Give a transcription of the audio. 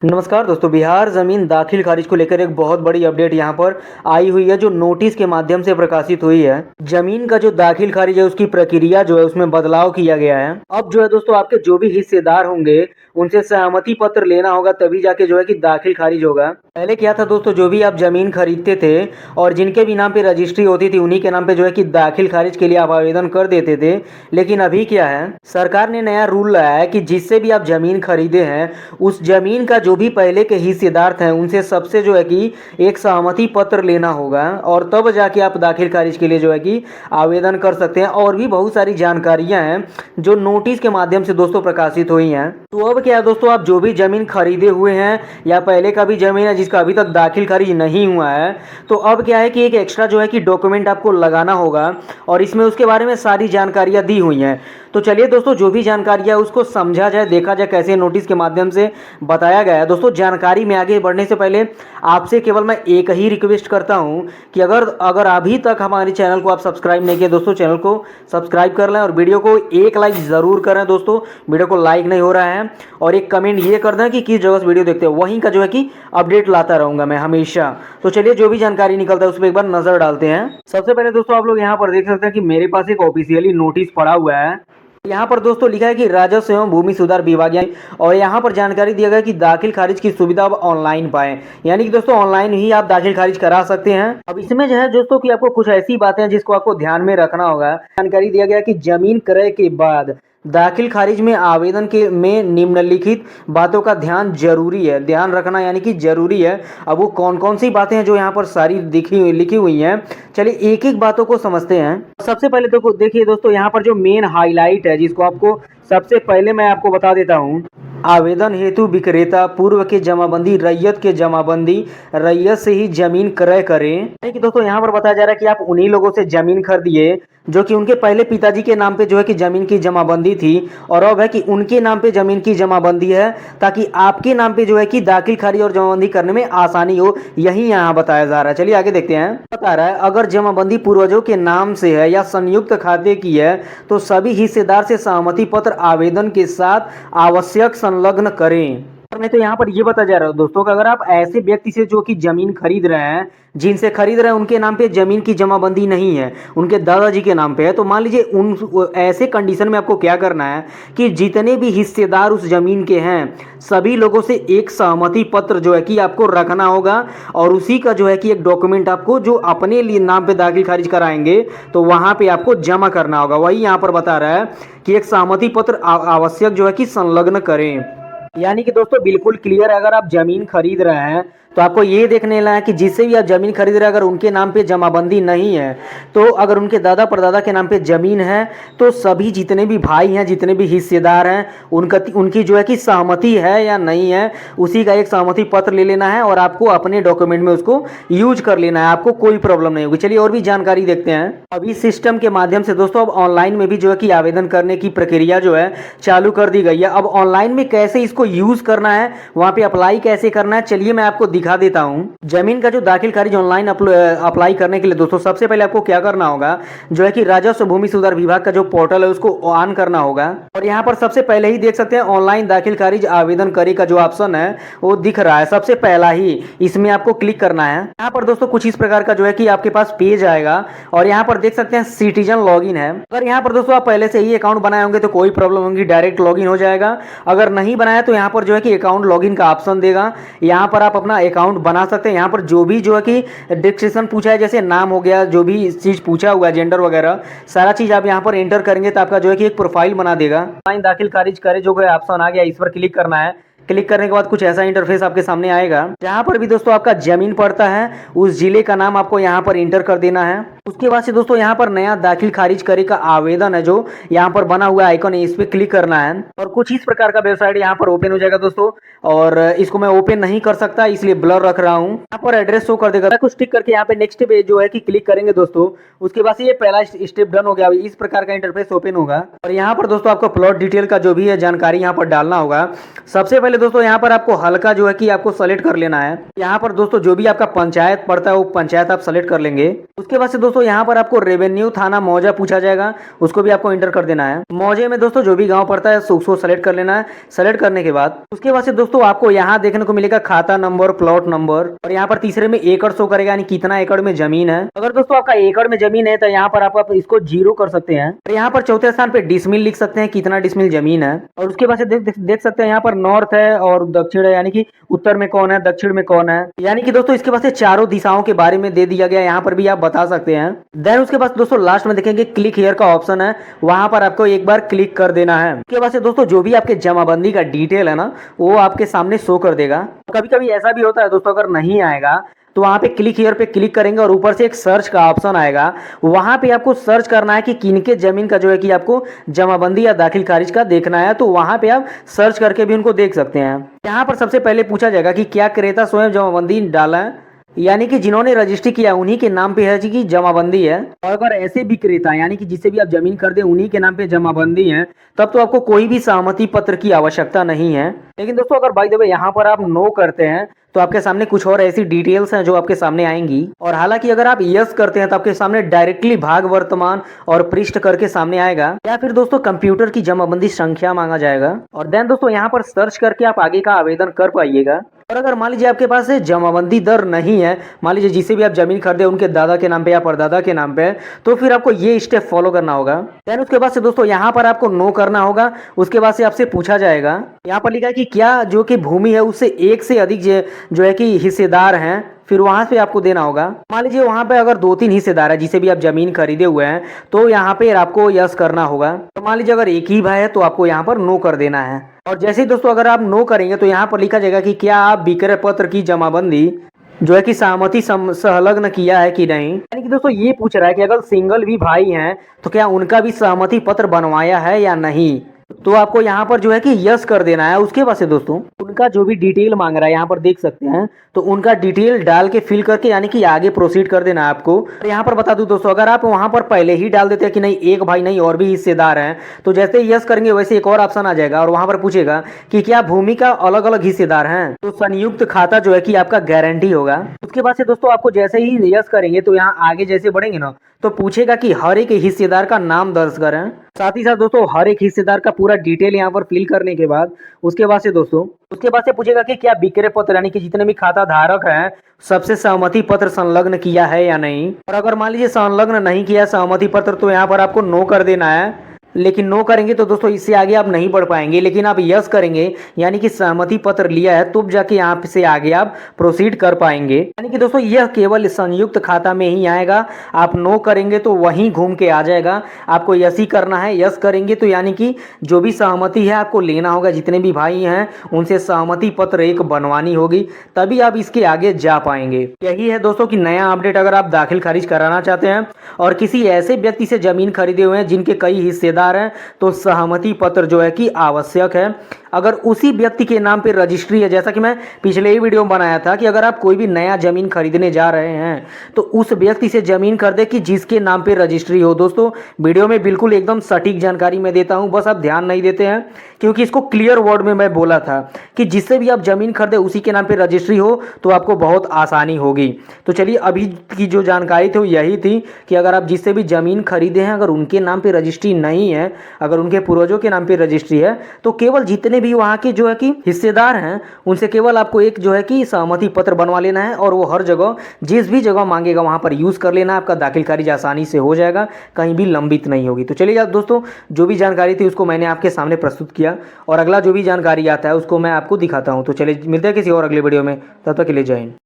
नमस्कार दोस्तों, बिहार ज़मीन दाखिल खारिज को लेकर एक बहुत बड़ी अपडेट यहाँ पर आई हुई है जो नोटिस के माध्यम से प्रकाशित हुई है। ज़मीन का जो दाखिल खारिज है उसकी प्रक्रिया जो है उसमें बदलाव किया गया है। अब जो है दोस्तों आपके जो भी हिस्सेदार होंगे उनसे सहमति पत्र लेना होगा, तभी जाके जो है कि दाखिल खारिज होगा। पहले क्या था दोस्तों, जो भी आप ज़मीन खरीदते थे और जिनके भी नाम पे रजिस्ट्री होती थी उन्हीं के नाम पे जो है कि दाखिल खारिज के लिए आप आवेदन कर देते थे। लेकिन अभी क्या है, सरकार ने नया रूल लाया है कि जिससे भी आप ज़मीन खरीदे हैं उस ज़मीन का जो भी पहले के हिस्सेदार थे उनसे सबसे जो है कि एक सहमति पत्र लेना होगा और तब जाके आप दाखिल खारिज के लिए जो है कि आवेदन कर सकते हैं। और भी बहुत सारी जानकारियां हैं जो नोटिस के माध्यम से दोस्तों प्रकाशित हुई हैं। तो अब क्या है दोस्तों, आप जो भी ज़मीन खरीदे हुए हैं या पहले का भी ज़मीन है जिसका अभी तक दाखिल खारिज नहीं हुआ है, तो अब क्या है कि एक एक्स्ट्रा जो है कि डॉक्यूमेंट आपको लगाना होगा और इसमें उसके बारे में सारी जानकारियाँ दी हुई हैं। तो चलिए दोस्तों, जो भी जानकारियाँ है उसको समझा जाए, देखा जाए कैसे नोटिस के माध्यम से बताया गया है। दोस्तों जानकारी में आगे बढ़ने से पहले आपसे केवल मैं एक ही रिक्वेस्ट करता हूं कि अगर अगर अभी तक हमारे चैनल को आप सब्सक्राइब नहीं किए दोस्तों, चैनल को सब्सक्राइब कर लें और वीडियो को एक लाइक ज़रूर करें। दोस्तों वीडियो को लाइक नहीं हो रहा है और एक कमेंट ये कर दें कि किस जगह से वीडियो देखते हो, वहीं का जो है कि अपडेट लाता रहूँगा मैं हमेशा। तो चलिए जो भी जानकारी निकलता है उस पर एक बार नज़र डालते हैं। सबसे पहले दोस्तों आप लोग यहाँ पर देख सकते हैं कि मेरे पास एक ऑफिशियली नोटिस पड़ा हुआ है। यहाँ पर दोस्तों लिखा है कि राजस्व एवं भूमि सुधार विभाग, यानी और यहाँ पर जानकारी दिया गया कि दाखिल खारिज की सुविधा अब ऑनलाइन पाएं, यानी कि दोस्तों ऑनलाइन ही आप दाखिल खारिज करा सकते हैं। अब इसमें जो है दोस्तों कि आपको कुछ ऐसी बातें हैं जिसको आपको ध्यान में रखना होगा। जानकारी दिया गया कि जमीन क्रय के बाद दाखिल खारिज में आवेदन के में निम्नलिखित बातों का ध्यान जरूरी है, ध्यान रखना यानी कि जरूरी है। अब वो कौन कौन सी बातें हैं जो यहाँ पर सारी लिखी हुई हैं, चलिए एक एक बातों को समझते हैं। सबसे पहले तो देखिए दोस्तों, यहाँ पर जो मेन हाईलाइट है जिसको आपको सबसे पहले मैं आपको बता देता हूँ, आवेदन हेतु विक्रेता पूर्व के जमाबंदी रैयत के जमाबंदी रैयत से ही जमीन क्रय करें। यानी कि दोस्तों यहाँ पर बताया जा रहा है कि आप उन्हीं लोगों से जमीन खरीदिए जो कि उनके पहले पिताजी के नाम पे जो है कि जमीन की जमाबंदी थी और अब है कि उनके नाम पे जमीन की जमाबंदी है, ताकि आपके नाम पे जो है कि दाखिल खारिज और जमाबंदी करने में आसानी हो। यही यहाँ बताया जा रहा है। चलिए आगे देखते हैं। बता रहा है अगर जमाबंदी पूर्वजों के नाम से है या संयुक्त खाते की है तो सभी हिस्सेदार से सहमति पत्र आवेदन के साथ आवश्यक संलग्न करें। नहीं तो यहाँ पर ये बताया जा रहा है दोस्तों कि अगर आप ऐसे व्यक्ति से जो कि जमीन खरीद रहे हैं, जिनसे खरीद रहे हैं उनके नाम पे जमीन की जमाबंदी नहीं है, उनके दादाजी के नाम पे है, तो मान लीजिए उन ऐसे कंडीशन में आपको क्या करना है कि जितने भी हिस्सेदार उस जमीन के हैं सभी लोगों से एक सहमति पत्र जो है कि आपको रखना होगा और उसी का जो है कि एक डॉक्यूमेंट आपको जो अपने लिए नाम पे दाखिल खारिज कराएंगे तो वहां पे आपको जमा करना होगा। वही यहाँ पर बता रहा है कि एक सहमति पत्र आवश्यक जो है कि संलग्न करें। यानी कि दोस्तों बिल्कुल क्लियर, अगर आप जमीन खरीद रहे हैं तो आपको ये देखने लायक कि जिससे भी आप जमीन खरीद रहे हैं अगर उनके नाम पे जमाबंदी नहीं है, तो अगर उनके दादा परदादा के नाम पे जमीन है तो सभी जितने भी भाई हैं, जितने भी हिस्सेदार हैं, उनकी जो है कि सहमति है या नहीं है, उसी का एक सहमति पत्र ले लेना है और आपको अपने डॉक्यूमेंट में उसको यूज कर लेना है, आपको कोई प्रॉब्लम नहीं होगी। चलिए और भी जानकारी देखते हैं। अभी सिस्टम के माध्यम से दोस्तों अब ऑनलाइन में भी जो है कि आवेदन करने की प्रक्रिया जो है चालू कर दी गई है। अब ऑनलाइन में कैसे इसको यूज करना है, वहां पे अप्लाई कैसे करना है, चलिए मैं आपको दिखा देता हूं। जमीन का जो दाखिल खारिज ऑनलाइन अप्लाई करने के लिए दोस्तों सबसे पहले आपको क्या करना होगा, जो है कि राजस्व भूमि सुधार विभाग का जो पोर्टल है उसको ऑन करना होगा और यहाँ पर सबसे पहले ही देख सकते हैं ऑनलाइन दाखिल खारिज आवेदन करे का जो ऑप्शन है वो दिख रहा है। सबसे पहला ही इसमें आपको क्लिक करना है। यहाँ पर दोस्तों कुछ इस प्रकार का जो है कि आपके पास पेज आएगा और यहाँ पर देख सकते हैं सिटीजन लॉगिन है। अगर यहाँ पर दोस्तों आप पहले से ही अकाउंट बनाए होंगे तो कोई प्रॉब्लम होगी, डायरेक्ट लॉगिन हो जाएगा। अगर नहीं बनाया तो यहाँ पर जो है कि अकाउंट लॉगिन का ऑप्शन देगा, यहाँ पर आप अपना अकाउंट बना सकते हैं। यहाँ पर जो भी जो है कि डिस्क्रिप्शन पूछा है, जैसे नाम हो गया, जो भी चीज पूछा हुआ है, जेंडर वगैरह सारा चीज आप यहाँ पर एंटर करेंगे तो आपका जो है कि एक प्रोफाइल बना देगा। ऑनलाइन दाखिल खारिज करे जो ऑप्शन आ गया, इस पर क्लिक करना है। क्लिक करने के बाद कुछ ऐसा इंटरफेस आपके सामने आएगा, जहां पर भी दोस्तों आपका जमीन पड़ता है उस जिले का नाम आपको यहां पर इंटर कर देना है। उसके बाद से दोस्तों यहाँ पर नया दाखिल खारिज करे का आवेदन है जो यहाँ पर बना हुआ आइकन है, इस पे क्लिक करना है और कुछ इस प्रकार का वेबसाइट यहाँ पर ओपन हो जाएगा दोस्तों। और इसको मैं ओपन नहीं कर सकता इसलिए ब्लर रख रहा हूँ। यहाँ पर एड्रेस शो कर देगा, कुछ टिक करके यहाँ पे नेक्स्ट पे जो है कि क्लिक करेंगे दोस्तों। उसके बाद से ये पहला स्टेप डन हो गया, इस प्रकार का इंटरफेस ओपन होगा और यहाँ पर दोस्तों आपको प्लॉट डिटेल का जो भी है जानकारी यहाँ पर डालना होगा। सबसे पहले दोस्तों यहाँ पर आपको हल्का जो है कि आपको सेलेक्ट कर लेना है। यहाँ पर दोस्तों जो भी आपका पंचायत पड़ता है वो पंचायत आप सेलेक्ट कर लेंगे। उसके बाद से दोस्तों यहाँ पर आपको रेवेन्यू थाना मौजा पूछा जाएगा, उसको भी आपको इंटर कर देना है। मौजे में दोस्तों जो भी गांव पड़ता है उसको सेलेक्ट कर लेना है। सेलेक्ट करने के बाद उसके बाद से दोस्तों आपको यहाँ देखने को मिलेगा खाता नंबर, प्लॉट नंबर, और यहाँ पर तीसरे में एकड़ शो करेगा, यानी कितना एकड़ में जमीन है। अगर दोस्तों आपका एकड़ में जमीन है तो यहाँ पर आप इसको 0 कर सकते हैं। और यहाँ पर चौथे स्थान पे डिसमिल लिख सकते हैं, कितना डिसमिल जमीन है। और उसके बाद से देख सकते हैं यहाँ पर नॉर्थ है और दक्षिण है, यानी कि उत्तर में कौन है, दक्षिण में कौन है। यानी कि दोस्तों इसके बाद से चारों दिशाओं के बारे में दे दिया गया, यहाँ पर भी आप बता सकते हैं। देन उसके बाद दोस्तों लास्ट में देखेंगे क्लिक हियर का ऑप्शन है, वहां पर आपको एक बार क्लिक कर देना है। उसके बाद से दोस्तों जो भी आपके जमाबंदी का डिटेल है ना, वो आपके सामने शो कर देगा। कभी कभी ऐसा भी होता है दोस्तों, अगर नहीं आएगा तो वहां पे क्लिक हियर पे क्लिक करेंगे और ऊपर से एक सर्च का ऑप्शन आएगा, वहां पे आपको सर्च करना है कि किनके जमीन का जो है कि आपको जमाबंदी या दाखिल खारिज का देखना है, तो वहां पे आप सर्च करके भी उनको देख सकते हैं। यहाँ पर सबसे पहले पूछा जाएगा कि क्या क्रेता स्वयं जमाबंदी डाला है, यानी कि जिन्होंने रजिस्ट्री किया उन्हीं के नाम पे है जी की जमाबंदी है। और अगर ऐसे विक्रेता यानी कि जिससे भी आप जमीन खरीदे उन्हीं के नाम पे जमाबंदी है, तब तो आपको कोई भी सहमति पत्र की आवश्यकता नहीं है। लेकिन दोस्तों अगर बाय द वे यहाँ पर आप नो करते हैं तो आपके सामने कुछ और ऐसी डिटेल्स हैं जो आपके सामने आएंगी। और हालांकि अगर आप यस करते हैं तो आपके सामने डायरेक्टली भाग, वर्तमान और पृष्ठ करके सामने आएगा, या फिर दोस्तों कंप्यूटर की जमाबंदी संख्या मांगा जाएगा। और देन दोस्तों यहाँ पर सर्च करके आप आगे का आवेदन कर पाइएगा। और अगर मान लीजिए आपके पास जमाबंदी दर नहीं है, मान लीजिए जिसे भी आप जमीन खरीदे उनके दादा के नाम पे या परदादा के नाम पे, तो फिर आपको ये स्टेप फॉलो करना होगा। देन उसके बाद से दोस्तों यहाँ पर आपको नो करना होगा। उसके बाद से आपसे पूछा जाएगा, यहाँ पर लिखा है कि क्या जो कि भूमि है उससे एक से अधिक जो है कि हिस्सेदार हैं, फिर वहां पे आपको देना होगा। मान लीजिए वहां पे अगर 2-3 हिस्सेदार है जिसे भी आप जमीन खरीदे हुए हैं, तो यहाँ पे आपको यस करना होगा। तो मान लीजिए अगर एक ही भाई है तो आपको यहाँ पर नो कर देना है। और जैसे ही दोस्तों अगर आप नो करेंगे तो यहाँ पर लिखा जाएगा कि क्या आप विक्रय पत्र की जमाबंदी जो है कि सहमति संलग्न किया है कि नहीं। यानी कि दोस्तों ये पूछ रहा है कि अगर सिंगल भी भाई हैं तो क्या उनका भी सहमति पत्र बनवाया है या नहीं। तो आपको यहाँ पर जो है कि यस कर देना है। उसके बाद से दोस्तों उनका जो भी डिटेल मांग रहा है यहाँ पर देख सकते हैं, तो उनका डिटेल डाल के फिल करके यानी कि आगे प्रोसीड कर देना है आपको। यहाँ पर बता दूं दोस्तों, अगर आप वहां पर पहले ही डाल देते हैं कि नहीं एक भाई नहीं और भी हिस्सेदार हैं, तो जैसे ही यस करेंगे वैसे एक और ऑप्शन आ जाएगा और वहां पर पूछेगा कि क्या भूमि का अलग अलग हिस्सेदार हैं, तो संयुक्त खाता जो है कि आपका गारंटी होगा। उसके बाद से दोस्तों आपको जैसे ही यस करेंगे तो यहाँ आगे जैसे बढ़ेंगे ना, तो पूछेगा कि हर एक हिस्सेदार का नाम दर्ज करें। साथ ही साथ दोस्तों हर एक हिस्सेदार का पूरा डिटेल यहाँ पर फिल करने के बाद उसके बाद से पूछेगा कि क्या विक्रय पत्र यानी कि जितने भी खाता धारक हैं सबसे सहमति पत्र संलग्न किया है या नहीं। और अगर मान लीजिए संलग्न नहीं किया सहमति पत्र, तो यहाँ पर आपको नो कर देना है। लेकिन नो करेंगे तो दोस्तों इससे आगे आप नहीं बढ़ पाएंगे। लेकिन आप यस करेंगे यानी कि सहमति पत्र लिया है, तब जाके यहाँ से आगे आप प्रोसीड कर पाएंगे। यानी कि दोस्तों यह केवल संयुक्त खाता में ही आएगा। आप नो करेंगे तो वहीं घूम के आ जाएगा। आपको यस ही करना है। यस करेंगे तो यानी कि जो भी सहमति है आपको लेना होगा, जितने भी भाई हैं उनसे सहमति पत्र एक बनवानी होगी, तभी आप इसके आगे जा पाएंगे। यही है दोस्तों कि नया अपडेट। अगर आप दाखिल खारिज कराना चाहते हैं और किसी ऐसे व्यक्ति से जमीन खरीदे हुए हैं जिनके कई हिस्सेदार हैं, तो सहमति पत्र जो है कि आवश्यक है। अगर उसी व्यक्ति के नाम पे रजिस्ट्री है, जैसा कि मैं पिछले ही वीडियो में बनाया था कि अगर आप कोई भी नया जमीन खरीदने जा रहे हैं तो उस व्यक्ति से जमीन खरीदे कि जिसके नाम पे रजिस्ट्री हो। दोस्तों वीडियो में बिल्कुल एकदम सटीक जानकारी मैं देता हूं, बस आप ध्यान नहीं देते हैं, क्योंकि इसको क्लियर वर्ड में मैं बोला था कि जिससे भी आप जमीन खरीदे उसी के नाम पे रजिस्ट्री हो तो आपको बहुत आसानी होगी। तो चलिए अभी की जो जानकारी थी वो यही थी कि अगर आप जिससे भी जमीन खरीदे हैं अगर उनके नाम पे रजिस्ट्री नहीं है, अगर उनके पूर्वजों के नाम पे रजिस्ट्री है, तो केवल जितने भी वहाँ के जो है कि हिस्सेदार हैं उनसे केवल आपको एक जो है कि सहमति पत्र बनवा लेना है और वो हर जगह जिस भी जगह मांगेगा वहाँ पर यूज़ कर लेना। आपका दाखिल खारिज आसानी से हो जाएगा, कहीं भी लंबित नहीं होगी। तो चलिए दोस्तों जो भी जानकारी थी उसको मैंने आपके सामने प्रस्तुत किया और अगला जो भी जानकारी आता है उसको मैं आपको दिखाता हूँ। तो चलिए मिलते हैं किसी और अगले वीडियो में, तब तक के लिए जय हिंद।